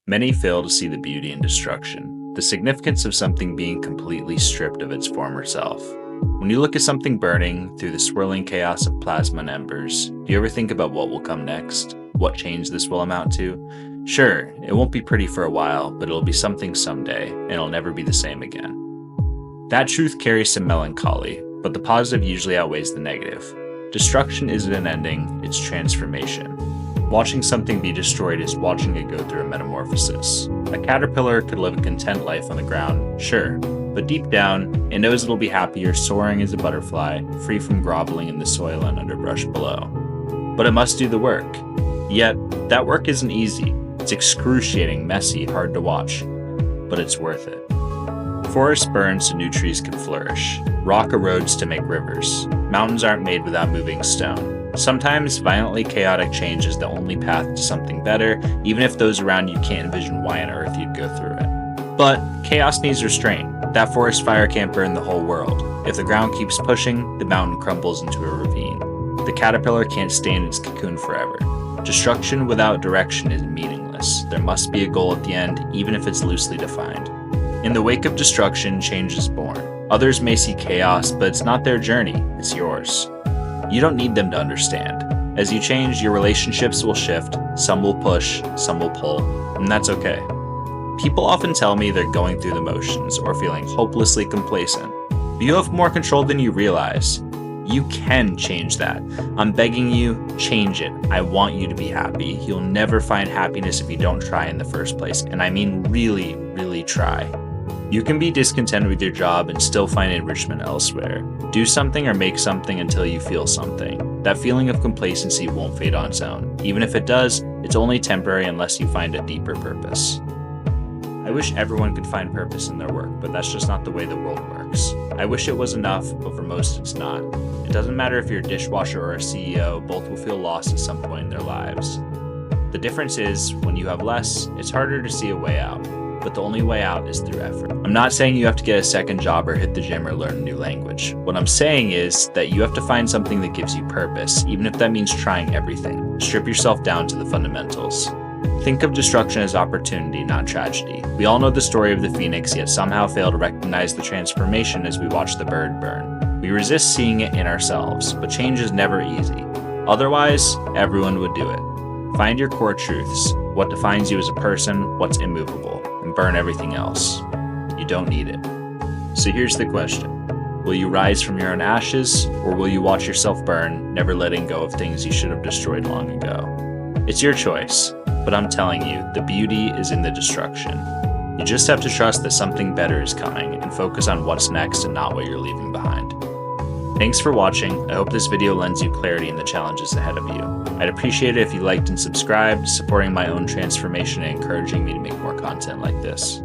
Many fail to see the beauty in destruction, the significance of something being completely stripped of its former self. When you look at something burning through the swirling chaos of plasma and embers, do you ever think about what will come next? What change this will amount to? Sure, it won't be pretty for a while, but it'll be something someday, and it'll never be the same again. That truth carries some melancholy, but the positive usually outweighs the negative. Destruction isn't an ending, it's transformation. Watching something be destroyed is watching it go through a metamorphosis. A caterpillar could live a content life on the ground, sure, but deep down, it knows it'll be happier soaring as a butterfly, free from groveling in the soil and underbrush below. But it must do the work. Yet, that work isn't easy. It's excruciating, messy, hard to watch. But it's worth it. Forests burn so new trees can flourish. Rock erodes to make rivers. Mountains aren't made without moving stone. Sometimes violently chaotic change is the only path to something better, even if those around you can't envision why on earth you'd go through it. But chaos needs restraint. That forest fire can't burn the whole world. If the ground keeps pushing, the mountain crumbles into a ravine. The caterpillar can't stay in its cocoon forever. Destruction without direction is meaningless. There must be a goal at the end, even if it's loosely defined. In the wake of destruction, change is born. Others may see chaos, but it's not their journey, it's yours. You don't need them to understand. As you change, your relationships will shift, some will push, some will pull, and that's okay. People often tell me they're going through the motions or feeling hopelessly complacent. But you have more control than you realize. You can change that. I'm begging you, change it. I want you to be happy. You'll never find happiness if you don't try in the first place, and I mean really, really try. You can be discontent with your job and still find enrichment elsewhere. Do something or make something until you feel something. That feeling of complacency won't fade on its own. Even if it does, it's only temporary unless you find a deeper purpose. I wish everyone could find purpose in their work, but that's just not the way the world works. I wish it was enough, but for most it's not. It doesn't matter if you're a dishwasher or a CEO, both will feel lost at some point in their lives. The difference is, when you have less, it's harder to see a way out. But the only way out is through effort. I'm not saying you have to get a second job or hit the gym or learn a new language. What I'm saying is that you have to find something that gives you purpose, even if that means trying everything. Strip yourself down to the fundamentals. Think of destruction as opportunity, not tragedy. We all know the story of the phoenix, yet somehow fail to recognize the transformation as we watch the bird burn. We resist seeing it in ourselves, but change is never easy. Otherwise, everyone would do it. Find your core truths, what defines you as a person, what's immovable, and burn everything else. You don't need it. So here's the question. Will you rise from your own ashes, or will you watch yourself burn, never letting go of things you should have destroyed long ago? It's your choice, but I'm telling you, the beauty is in the destruction. You just have to trust that something better is coming and focus on what's next and not what you're leaving behind. Thanks for watching. I hope this video lends you clarity in the challenges ahead of you. I'd appreciate it if you liked and subscribed, supporting my own transformation and encouraging me to make more content like this.